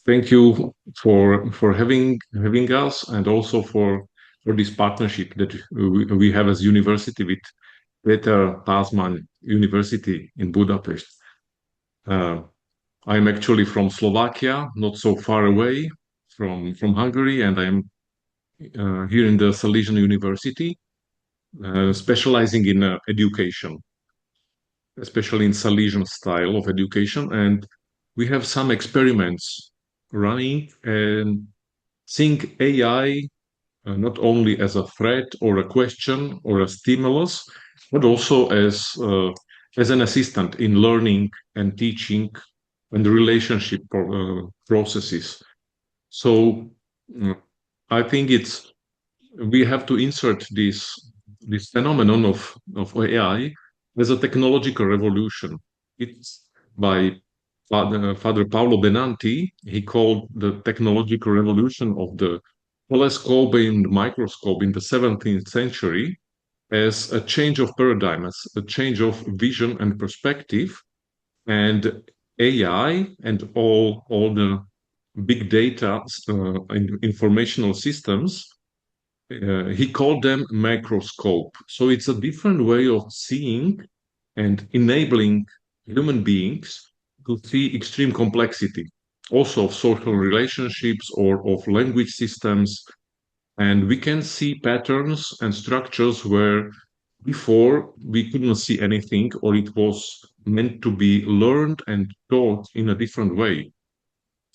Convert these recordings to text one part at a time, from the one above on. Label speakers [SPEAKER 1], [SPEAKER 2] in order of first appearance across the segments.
[SPEAKER 1] Thank you for having us, and also for this partnership that we have as university with Peter Pázmány University in Budapest. Uh, I'm actually from Slovakia, not so far away from Hungary, and I'm here in the Salesian University, specializing in education, especially in Salesian style of education. And we have some experiments running and seeing AI not only as a threat or a question or a stimulus, but also as an assistant in learning and teaching and relationship processes. So I think it's we have to insert this phenomenon of AI as a technological revolution. It's by Father Paolo Benanti. He called the technological revolution of the telescope and microscope in the 17th century as a change of paradigm, as a change of vision and perspective. And AI and all the big data informational systems, he called them microscope. So it's a different way of seeing and enabling human beings to see extreme complexity, also of social relationships or of language systems. And we can see patterns and structures where before we couldn't see anything, or it was meant to be learned and taught in a different way.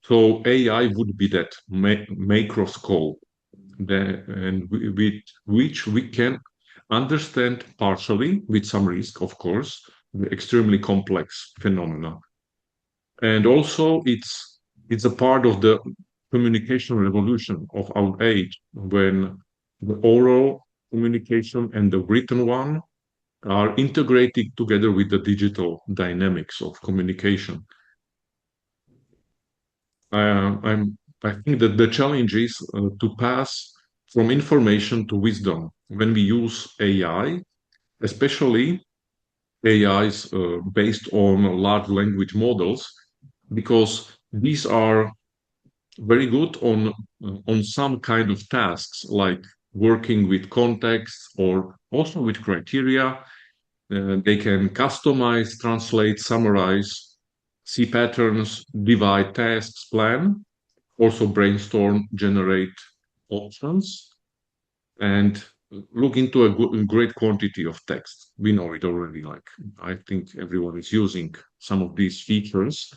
[SPEAKER 1] So AI would be that macroscope, and with which we can understand partially, with some risk, of course, the extremely complex phenomena. And also, it's a part of the communication revolution of our age, when the oral communication and the written one are integrated together with the digital dynamics of communication. I think that the challenge is to pass from information to wisdom when we use AI, especially AIs based on large language models, because these are very good on some kind of tasks like working with context or also with criteria. They can customize, translate, summarize, see patterns, divide tasks, plan, also brainstorm, generate options, and look into a great quantity of text. We know it already. Like, I think everyone is using some of these features,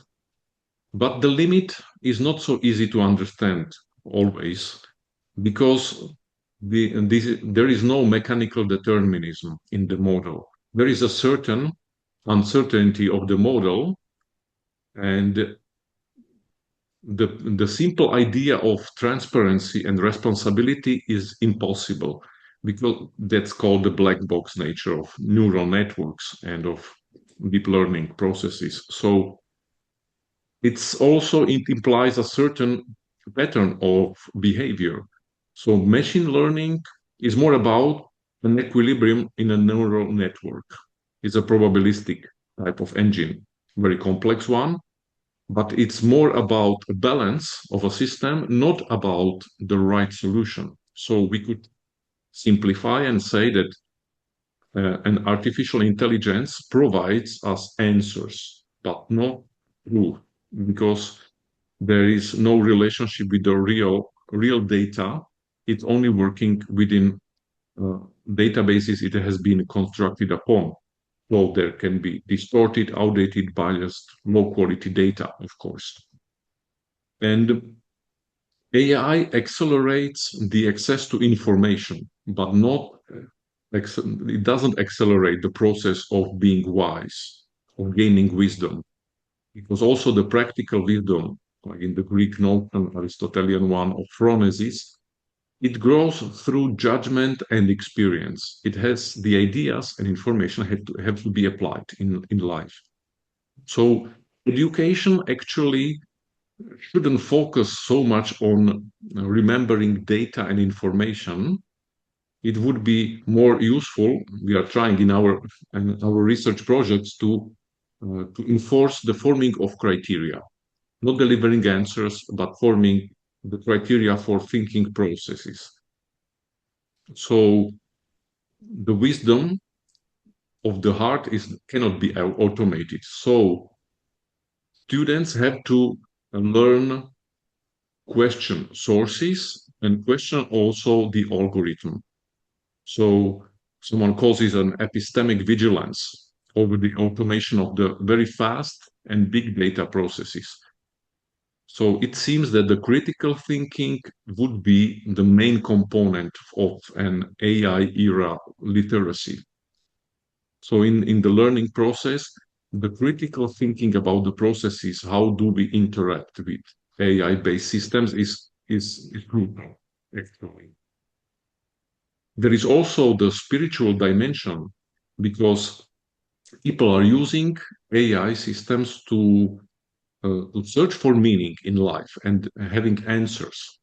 [SPEAKER 1] but the limit is not so easy to understand always, because there is no mechanical determinism in the model. There is a certain uncertainty of the model, and the simple idea of transparency and responsibility is impossible, because that's called the black box nature of neural networks and of deep learning processes. So it implies a certain pattern of behavior. So machine learning is more about an equilibrium in a neural network. It's a probabilistic type of engine, very complex one, but it's more about a balance of a system, not about the right solution. So we could simplify and say that an artificial intelligence provides us answers, but not truth, because there is no relationship with the real data. It's only working within databases it has been constructed upon. So there can be distorted, outdated, biased, low quality data, of course. And AI accelerates the access to information, but not it doesn't accelerate the process of being wise, of gaining wisdom, because also the practical wisdom, like in the Greek notion, Aristotelian one of phronesis, it grows through judgment and experience. It has the ideas and information have to be applied in life. So education actually shouldn't focus so much on remembering data and information. It would be more useful. We are trying in our research projects to enforce the forming of criteria. not delivering answers, but forming the criteria for thinking processes. So the wisdom of the heart cannot be automated. So students have to learn question sources and question also the algorithm. So someone calls it an epistemic vigilance over the automation of the very fast and big data processes. So it seems that the critical thinking would be the main component of an AI era literacy. So in the learning process, the critical thinking about the processes, how do we interact with AI-based systems is crucial, actually. There is also the spiritual dimension because people are using AI systems to search for meaning in life and having answers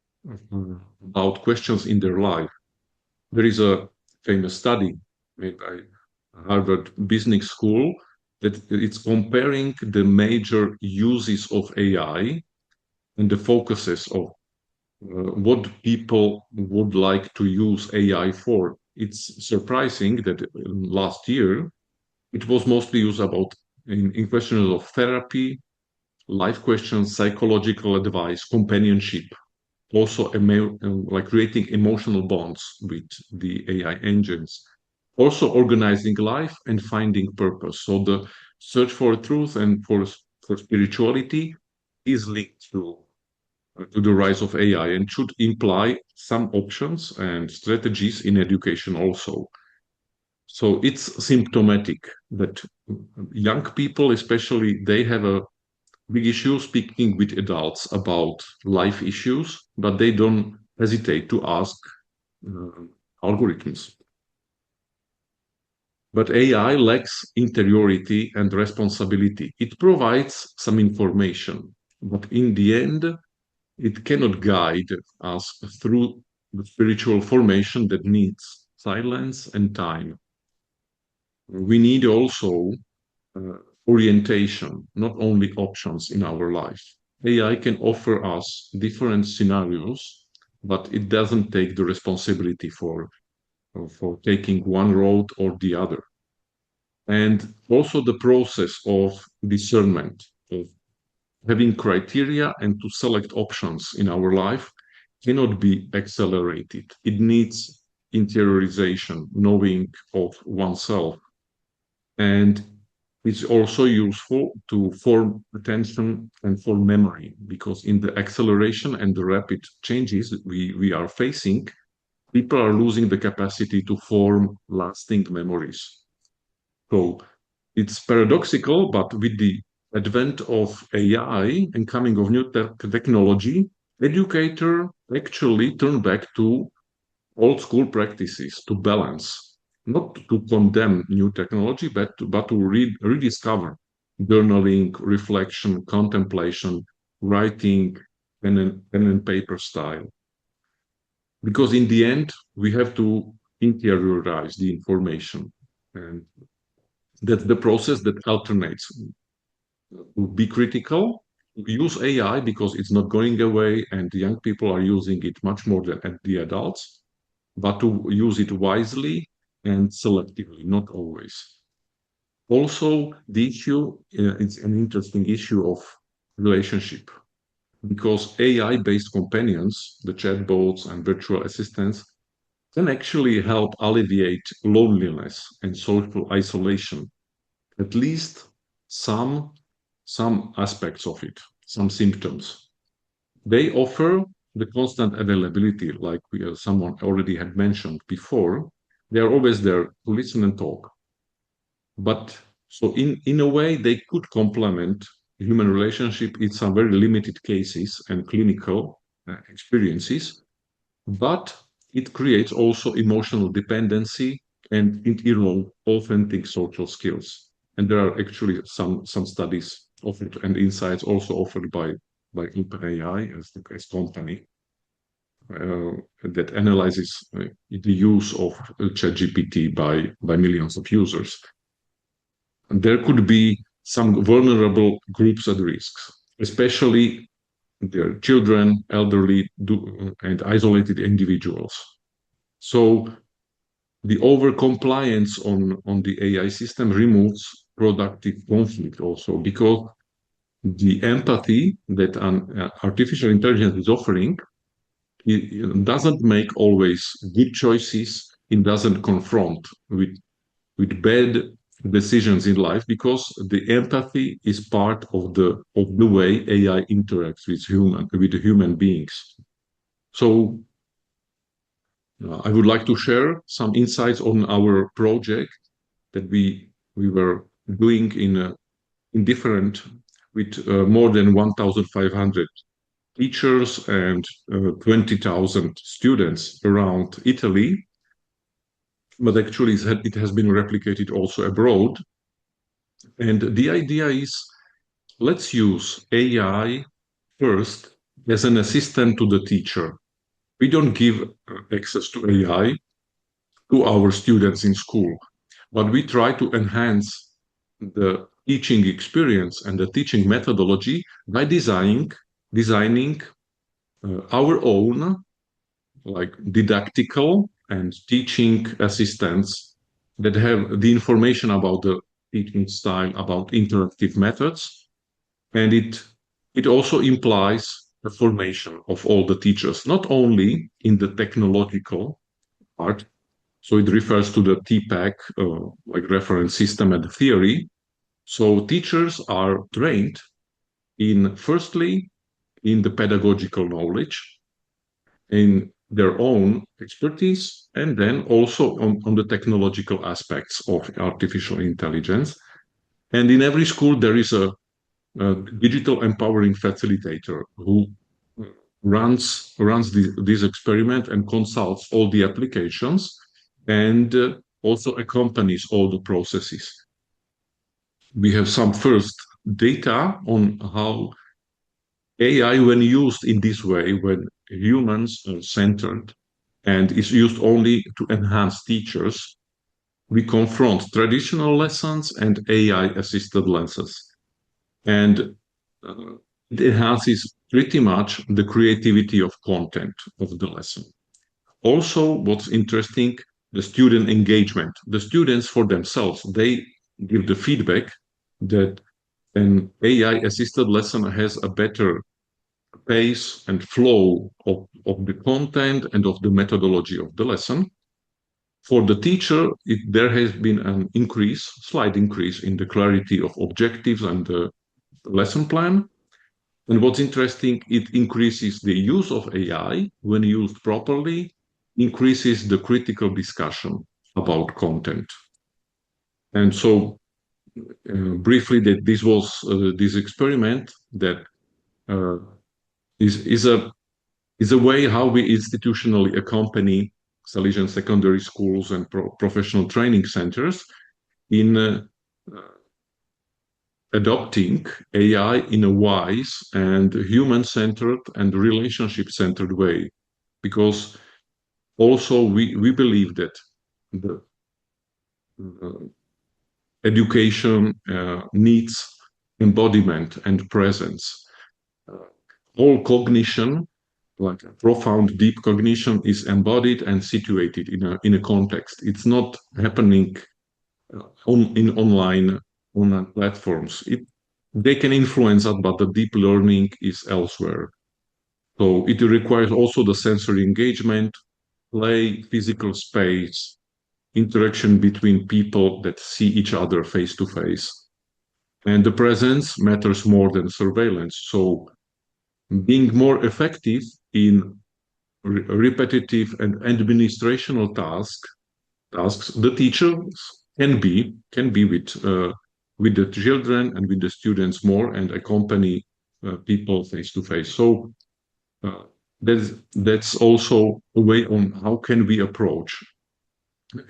[SPEAKER 1] about questions in their life. There is a famous study made by Harvard Business School that it's comparing the major uses of AI and the focuses of what people would like to use AI for. It's surprising that last year it was mostly used about in questions of therapy, life questions, psychological advice, companionship, also like creating emotional bonds with the AI engines, also organizing life and finding purpose. So the search for truth and for spirituality is linked to the rise of AI and should imply some options and strategies in education also. So it's symptomatic that young people, especially, they have a big issue speaking with adults about life issues, but they don't hesitate to ask uh, algorithms. But AI lacks interiority and responsibility. It provides some information, but in the end, it cannot guide us through the spiritual formation that needs silence and time. We need also uh, orientation, not only options in our life. AI can offer us different scenarios, but it doesn't take the responsibility for taking one road or the other. And also the process of discernment, of having criteria and to select options in our life cannot be accelerated. It needs interiorization, knowing of oneself. And it's also useful to form attention and for memory, because in the acceleration and the rapid changes we are facing, people are losing the capacity to form lasting memories. So it's paradoxical, but with the advent of AI and coming of new technology, educator actually turn back to old school practices to balance, not to condemn new technology, but to rediscover journaling, reflection, contemplation, writing, pen and paper style. Because in the end, we have to interiorize the information. And that's the process that alternates. Be critical, use AI because it's not going away, and the young people are using it much more than the adults, but to use it wisely and selectively, not always. Also, the issue is an interesting issue of relationship because AI-based companions, the chatbots and virtual assistants, can actually help alleviate loneliness and social isolation, at least some some aspects of it, some symptoms. They offer the constant availability, like someone already had mentioned before. They are always there to listen and talk. But so in a way, they could complement human relationship in some very limited cases and clinical experiences. But it creates also emotional dependency and authentic social skills. And there are actually some studies offered and insights also offered by OpenAI as company that analyzes the use of ChatGPT by millions of users. And there could be some vulnerable groups at risks. especially their children, elderly, and isolated individuals. So the over-compliance on the AI system removes productive conflict also, because the empathy that an artificial intelligence is offering, it doesn't make always good choices. It doesn't confront with bad decisions in life, because the empathy is part of the way AI interacts with human beings. So I would like to share some insights on our project that we were doing in different with more than 1,500 teachers and 20,000 students around Italy. But actually, it has been replicated also abroad. And the idea is, let's use AI first as an assistant to the teacher. We don't give access to AI to our students in school, but we try to enhance the teaching experience and the teaching methodology by designing our own, like, didactical and teaching assistants that have the information about the teaching style, about interactive methods. And it also implies the formation of all the teachers, not only in the technological part. So it refers to the TPAC, like reference system and theory. So teachers are trained in, firstly, in the pedagogical knowledge, in their own expertise, and then also on the technological aspects of artificial intelligence. And in every school, there is a digital empowering facilitator who runs this experiment and consults all the applications, and also accompanies all the processes. We have some first data on how AI, when used in this way, when humans are centered and is used only to enhance teachers, we confront traditional lessons and AI assisted lessons. And it enhances pretty much the creativity of content of the lesson. Also, what's interesting, the student engagement. The students for themselves, they give the feedback that an AI assisted lesson has a better pace and flow of the content and of the methodology of the lesson. For the teacher, there has been an slight increase in the clarity of objectives and the lesson plan. And what's interesting, it increases the use of AI when used properly, increases the critical discussion about content. And so, briefly, that this was this experiment that uh, is a way how we institutionally accompany Salesian secondary schools and professional training centers in adopting AI in a wise and human-centered and relationship-centered way. Because also we believe that the education needs embodiment and presence. All cognition, like profound, deep cognition, is embodied and situated in a context. It's not happening in online platforms. They can influence us, but the deep learning is elsewhere. So it requires also the sensory engagement, play, physical space, interaction between people that see each other face to face. And the presence matters more than surveillance. So being more effective in repetitive and administrational tasks, the teachers can be with the children and with the students more, and accompany people face to face. So uh, that's also a way on how can we approach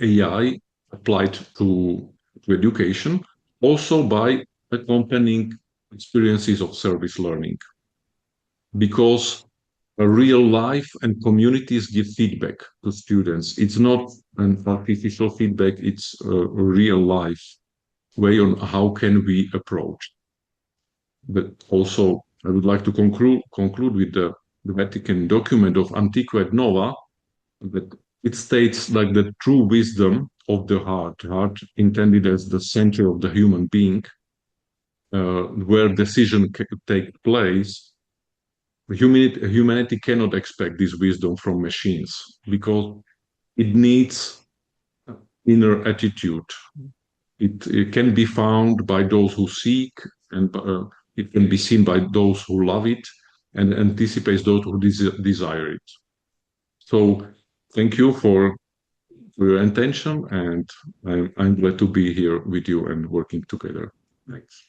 [SPEAKER 1] AI applied to education, also by accompanying experiences of service learning, because a real life and communities give feedback to students. It's not an artificial feedback, it's a real life way on how can we approach. But also I would like to conclude with the Vatican document of Antiquae Nova, that it states like the true wisdom of the heart intended as the center of the human being, where decision take place. Humanity cannot expect this wisdom from machines because it needs inner attitude. It can be found by those who seek, and it can be seen by those who love it, and anticipates those who desire it. So, thank you for your attention, and I'm glad to be here with you and working together. Thanks.